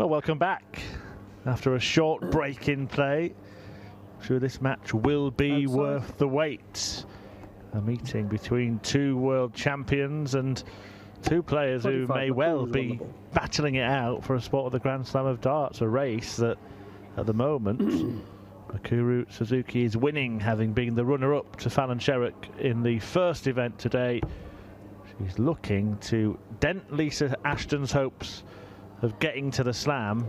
Well, welcome back. After a short break in play, I'm sure this match will be worth the wait. A meeting between two world champions and two players who may well be battling it out for a spot at the Grand Slam of Darts, a race that at the moment Mikuru Suzuki is winning, having been the runner-up to Fallon Sherrock in the first event today. She's looking to dent Lisa Ashton's hopes of getting to the Slam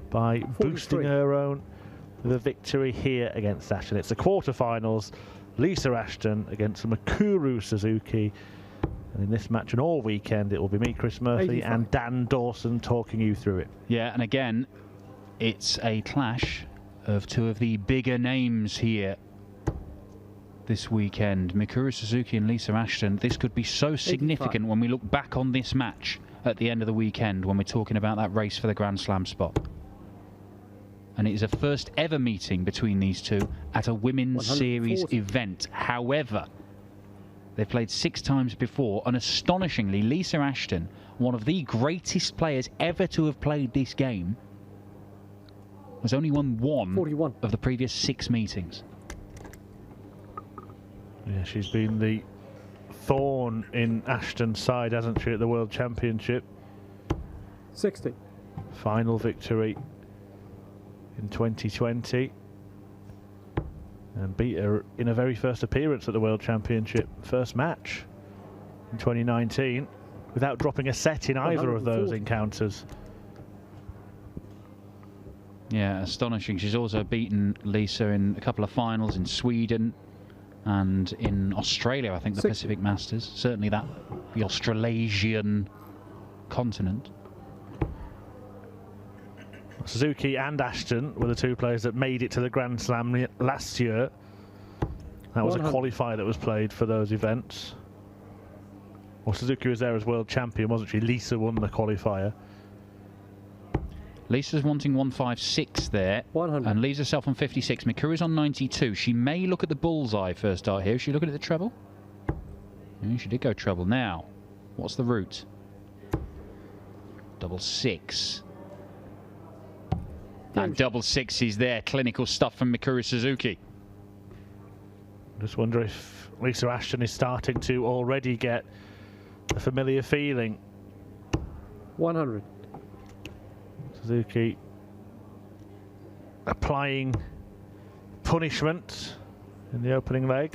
by boosting her own with a victory here against Ashton. It's the quarterfinals, Lisa Ashton against Mikuru Suzuki. And in this match and all weekend, it will be me, Chris Murphy, and Dan Dawson talking you through it. Yeah, and again, it's a clash of two of the bigger names here this weekend. Mikuru Suzuki and Lisa Ashton. This could be so significant when we look back on this match at the end of the weekend when we're talking about that race for the Grand Slam spot. And it is a first ever meeting between these two at a women's series event. However, they've played 6 times before, and astonishingly, Lisa Ashton, one of the greatest players ever to have played this game, has only won 1 of the previous 6 meetings. Yeah, she's been the thorn in Ashton's side, hasn't she, at the World Championship? 60. Final victory in 2020. And beat her in her very first appearance at the World Championship, first match in 2019, without dropping a set in either of those encounters. Yeah, astonishing. She's also beaten Lisa in a couple of finals in Sweden and in Australia, I think, the Pacific Masters. Certainly the Australasian continent. Suzuki and Ashton were the two players that made it to the Grand Slam last year. That was a qualifier that was played for those events. Well, Suzuki was there as world champion, wasn't she? Lisa won the qualifier. Lisa's wanting 156 there, 100. And leaves herself on 56. Mikuru's on 92. She may look at the bullseye first start here. Is she looking at the treble? Yeah, she did go treble. Now, what's the route? Double 6. And double 6s there. Clinical stuff from Mikuru Suzuki. Just wonder if Lisa Ashton is starting to already get a familiar feeling. 100. Suzuki applying punishment in the opening leg.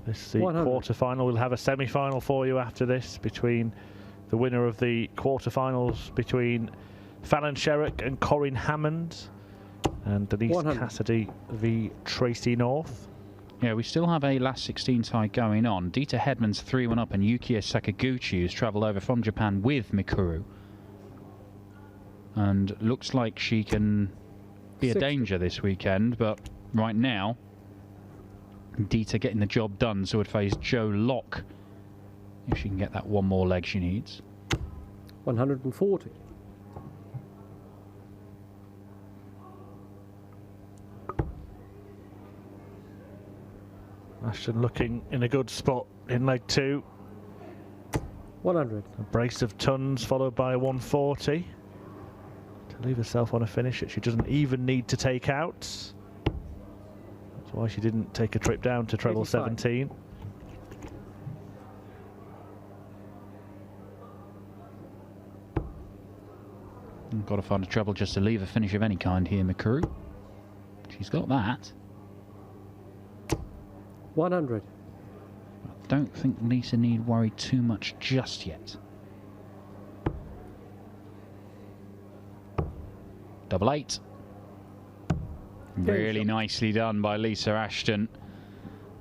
This is the quarter-final. We'll have a semi-final for you after this between the winner of the quarter-finals between Fallon Sherrock and Corinne Hammond, and Denise Cassidy v Tracy North. Yeah, we still have a last 16 tie going on. Dita Hedman's 3-1 up, and Yukiya Sakaguchi, who's travelled over from Japan with Mikuru. And looks like she can be a danger this weekend, but right now, Dita getting the job done, so would face Jo Locke if she can get that one more leg she needs. 140. Ashton looking in a good spot in leg 2. 100. A brace of tons followed by a 140 to leave herself on a finish that she doesn't even need to take out. That's why she didn't take a trip down to treble 17. Got to find a treble just to leave a finish of any kind here, Mikuru. She's got that. 100. I don't think Lisa need worry too much just yet. Double 8. Really nicely done by Lisa Ashton.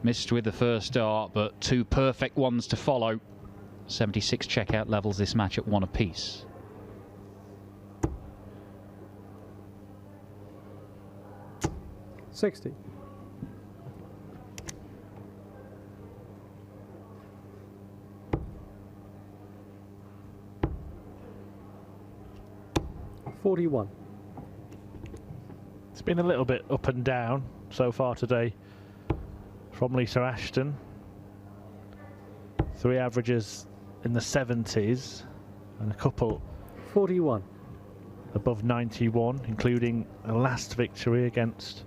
Missed with the first dart, but 2 perfect ones to follow. 76 checkout levels this match at 1 apiece. $60. $41. It's been a little bit up and down so far today from Lisa Ashton. 3 averages in the 70s and a couple 41. above 91, including a last victory against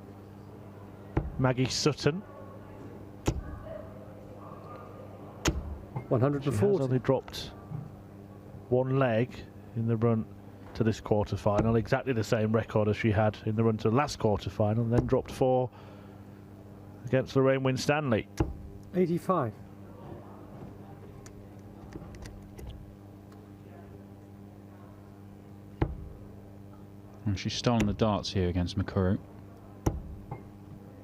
Maggie Sutton. She has 140. only dropped one leg in the run to this quarter-final, exactly the same record as she had in the run to the last quarter-final, and then dropped 4 against Lorraine Winstanley. 85. And she's stolen the darts here against Mikuru.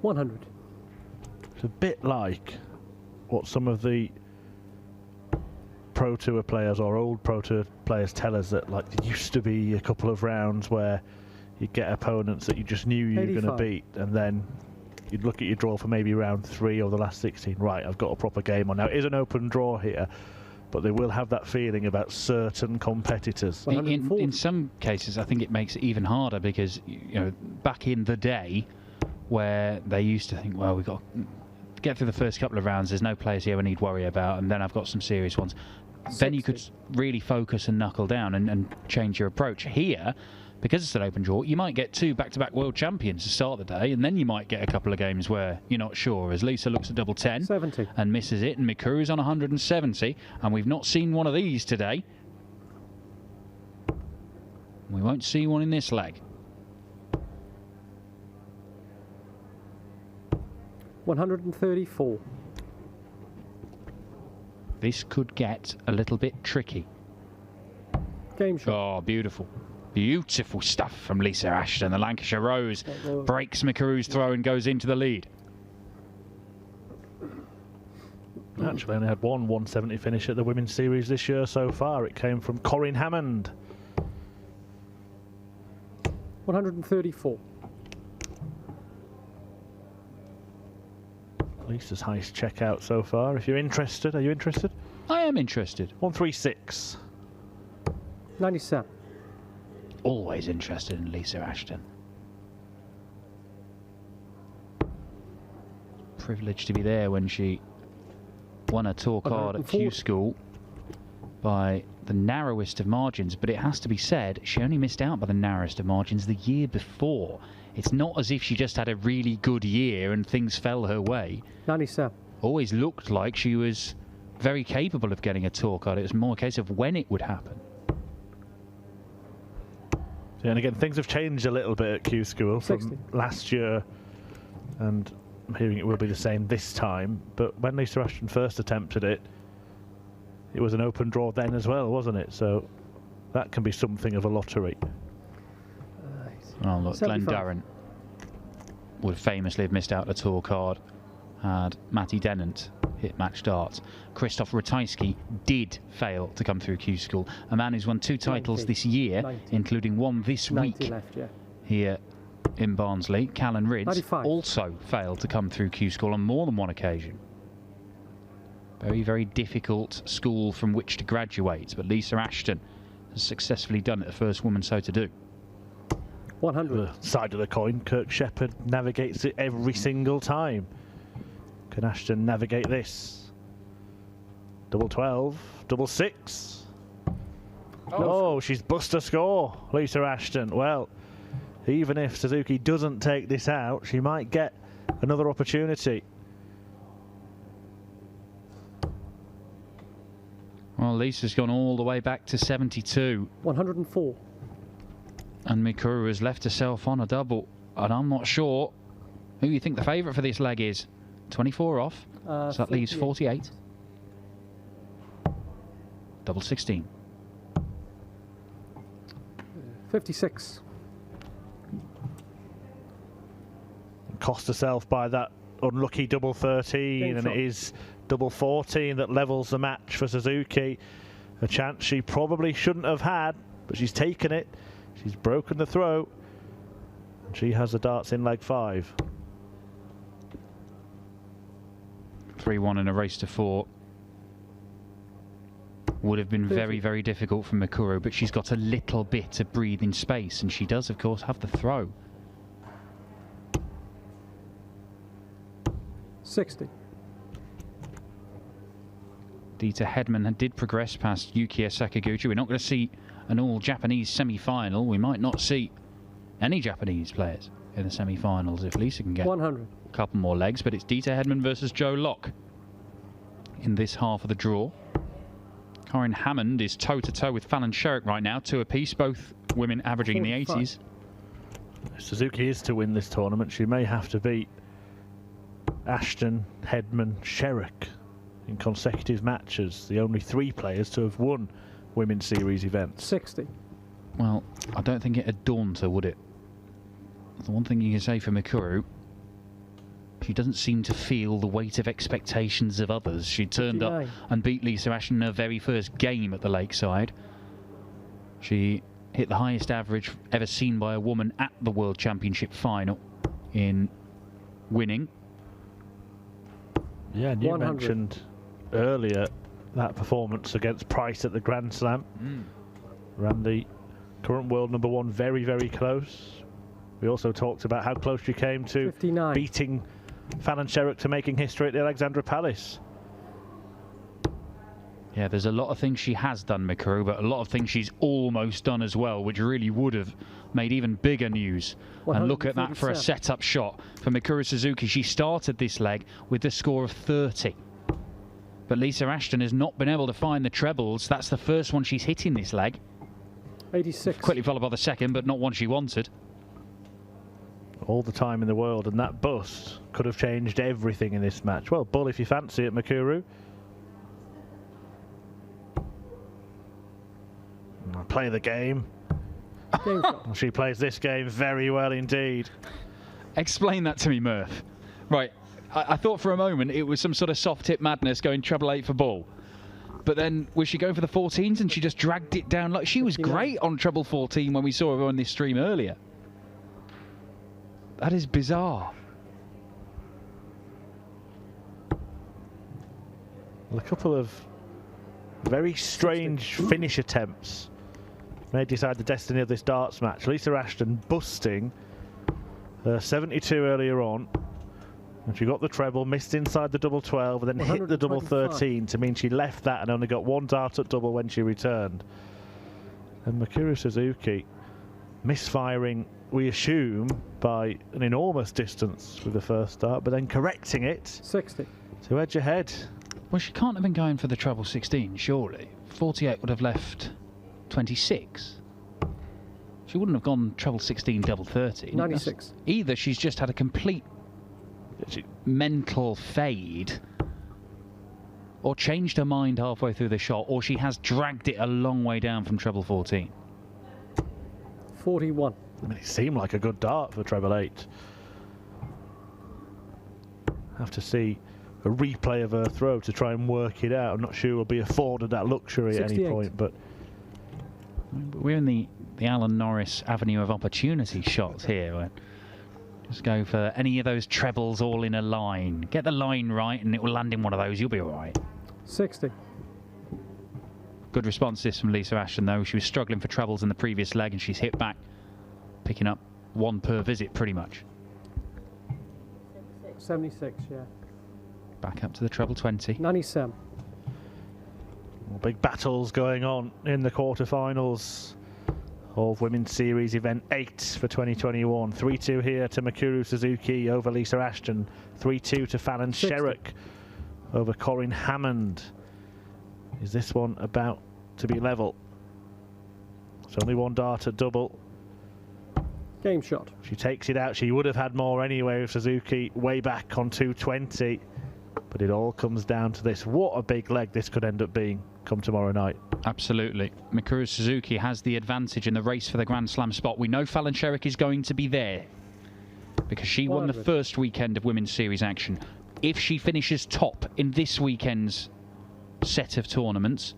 100. It's a bit like what some of the Pro Tour players or old Pro Tour players tell us, that like there used to be a couple of rounds where you'd get opponents that you just knew you were going to beat, and then you'd look at your draw for maybe round 3 or the last 16. Right, I've got a proper game on. Now, it is an open draw here, but they will have that feeling about certain competitors. In some cases, I think it makes it even harder because, you know, back in the day where they used to think, well, we've got to get through the first couple of rounds, there's no players here we need to worry about, and then I've got some serious ones. 60. Then you could really focus and knuckle down and change your approach. Here, because it's an open draw, you might get 2 back-to-back world champions to start the day, and then you might get a couple of games where you're not sure, as Lisa looks at double 10 70. and misses it, and Mikuru's on 170, and we've not seen one of these today. We won't see one in this leg. 134. This could get a little bit tricky. Game shot. Oh, beautiful. Beautiful stuff from Lisa Ashton. The Lancashire Rose breaks Mikuru's throw and goes into the lead. Actually only had one 170 finish at the Women's Series this year so far. It came from Corinne Hammond. 134. Lisa's highest checkout so far. If you're interested, are you interested? I am interested. 136. 97. Always interested in Lisa Ashton. Privileged to be there when she won a tour card at Q School by the narrowest of margins, but it has to be said, she only missed out by the narrowest of margins the year before. It's not as if she just had a really good year and things fell her way. 97. Always looked like she was very capable of getting a tour card. It was more a case of when it would happen. Yeah, and again, things have changed a little bit at Q School from 60. last year, and I'm hearing it will be the same this time. But when Lisa Ashton first attempted it, it was an open draw then as well, wasn't it? So that can be something of a lottery. Oh, look, 75. Glenn Durrant would famously have missed out a tour card had Matty Dennant hit match darts. Krzysztof Ratajski did fail to come through Q School. A man who's won 2 titles 90. this year, 90. including one this 90 week left, yeah. here in Barnsley. Callan Ridds 95. also failed to come through Q School on more than one occasion. Very, very difficult school from which to graduate, but Lisa Ashton has successfully done it, the first woman so to do. 100. The side of the coin, Kirk Shepherd navigates it every single time. Can Ashton navigate this? Double 12, double 6. Oh, she's bust a score, Lisa Ashton. Well, even if Suzuki doesn't take this out, she might get another opportunity. Well, Lisa's gone all the way back to 72. 104. And Mikuru has left herself on a double. And I'm not sure who you think the favourite for this leg is. 24 off. So that leaves 48. Double 16. 56. Cost herself by that unlucky double 13, Game and shot. it is double 14 that levels the match for Suzuki. A chance she probably shouldn't have had, but she's taken it. She's broken the throw. And she has the darts in leg 5. 3-1 in a race to 4. Would have been very, very difficult for Mikuru, but she's got a little bit of breathing space, and she does, of course, have the throw. 60. Dieter Hedman did progress past Yukiya Sakaguchi. We're not going to see an all-Japanese semi-final. We might not see any Japanese players in the semi-finals if Lisa can get 100. a couple more legs. But it's Dieter Hedman versus Joe Locke in this half of the draw. Corinne Hammond is toe-to-toe with Fallon Sherrick right now, 2 apiece, both women averaging in the 80s. If Suzuki is to win this tournament, she may have to beat Ashton, Hedman, Sherrick in consecutive matches, the only 3 players to have won Women's Series events. 60. Well, I don't think it'd daunt her, would it? The one thing you can say for Mikuru, she doesn't seem to feel the weight of expectations of others. She turned 59. up and beat Lisa Ashton in her very first game at the Lakeside. She hit the highest average ever seen by a woman at the World Championship final in winning. Yeah, and you 100. mentioned earlier that performance against Price at the Grand Slam. Ran the current world number 1 very, very close. We also talked about how close she came to 59. beating Fallon Sherrick to making history at the Alexandra Palace. Yeah, there's a lot of things she has done, Mikuru, but a lot of things she's almost done as well, which really would have made even bigger news. And look at that for a set-up shot for Mikuru Suzuki. She started this leg with the score of 30. But Lisa Ashton has not been able to find the trebles. That's the first one she's hit in this leg. 86. Quickly followed by the second, but not one she wanted. All the time in the world, and that bust could have changed everything in this match. Well, bull if you fancy it, Mikuru. Play the game. Game shot. She plays this game very well indeed. Explain that to me, Murph. Right, I thought for a moment it was some sort of soft tip madness going treble 8 for ball. But then was she going for the 14s and she just dragged it down? Like she was 59. great on treble 14 when we saw her on this stream earlier. That is bizarre. Well, a couple of very strange finish attempts may decide the destiny of this darts match. Lisa Ashton busting her 72 earlier on, and she got the treble, missed inside the double 12, and then hit the double 13 to mean she left that and only got 1 dart at double when she returned. And Mikuru Suzuki misfiring, we assume, by an enormous distance with the first dart, but then correcting it 60. to edge ahead. Well, she can't have been going for the treble 16, surely. 48 would have left 26. She wouldn't have gone treble 16, double 13. 96. Either she's just had a complete mental fade, or changed her mind halfway through the shot, or she has dragged it a long way down from treble 14. 41. I mean, it seemed like a good dart for treble 8. Have to see a replay of her throw to try and work it out. I'm not sure we'll be afforded that luxury 68. at any point, but We're in the Alan Norris avenue of opportunity shots here. Just go for any of those trebles all in a line. Get the line right and it will land in one of those. You'll be all right. 60. Good response this from Lisa Ashton, though. She was struggling for trebles in the previous leg and she's hit back, picking up 1 per visit pretty much. 76, yeah. Back up to the treble 20. 97. well, big battles going on in the quarterfinals of Women's Series Event 8 for 2021. 3-2 here to Mikuru Suzuki over Lisa Ashton. 3-2 to Fallon Sherrick over Corinne Hammond. Is this one about to be level? It's only 1 dart at double. Game shot. She takes it out. She would have had more anyway with Suzuki way back on 220. But it all comes down to this. What a big leg this could end up being come tomorrow night. Absolutely. Mikuru Suzuki has the advantage in the race for the Grand Slam spot. We know Fallon Sherrick is going to be there because she won the first weekend of Women's Series action. If she finishes top in this weekend's set of tournaments,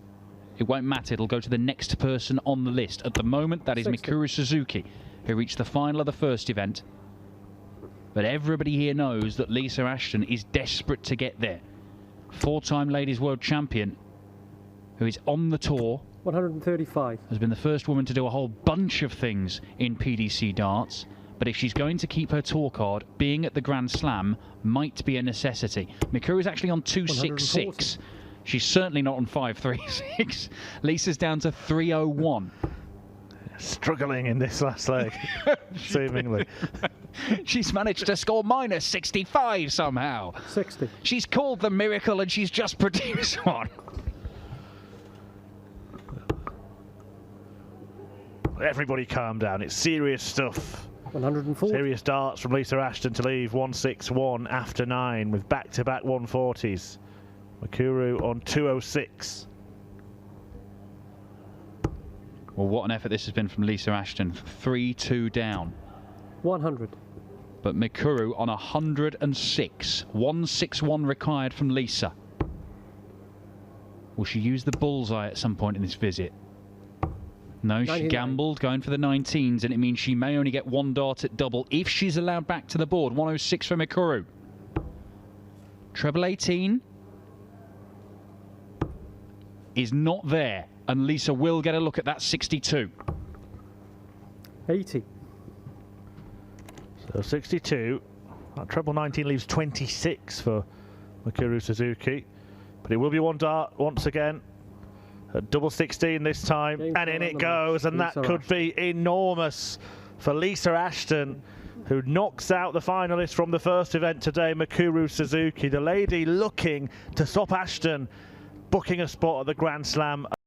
it won't matter. It'll go to the next person on the list. At the moment, that is 60. Mikuru Suzuki, who reached the final of the first event. But everybody here knows that Lisa Ashton is desperate to get there. 4-time Ladies World Champion, who is on the tour. 135. Has been the first woman to do a whole bunch of things in PDC darts. But if she's going to keep her tour card, being at the Grand Slam might be a necessity. Mikuru is actually on 266. She's certainly not on 536. Lisa's down to 301. Struggling in this last leg, seemingly. She's managed to score minus 65 somehow. 60. She's called the miracle and she's just produced one. Everybody calm down. It's serious stuff. 104. Serious darts from Lisa Ashton to leave 161 after 9 with back-to-back 140s. Mikuru on 206. Well, what an effort this has been from Lisa Ashton. 3-2 down. 100. But Mikuru on 106. 161 required from Lisa. Will she use the bullseye at some point in this visit? No, 99. she gambled, going for the 19s, and it means she may only get one dart at double if she's allowed back to the board. 106 for Mikuru. Treble 18 is not there, and Lisa will get a look at that 62. 80. So 62. That treble 19 leaves 26 for Mikuru Suzuki. But it will be one dart once again. At double 16 this time, Game and in it match. goes, and that Lisa could be enormous for Lisa Ashton, who knocks out the finalist from the first event today, Mikuru Suzuki. The lady looking to stop Ashton booking a spot at the Grand Slam.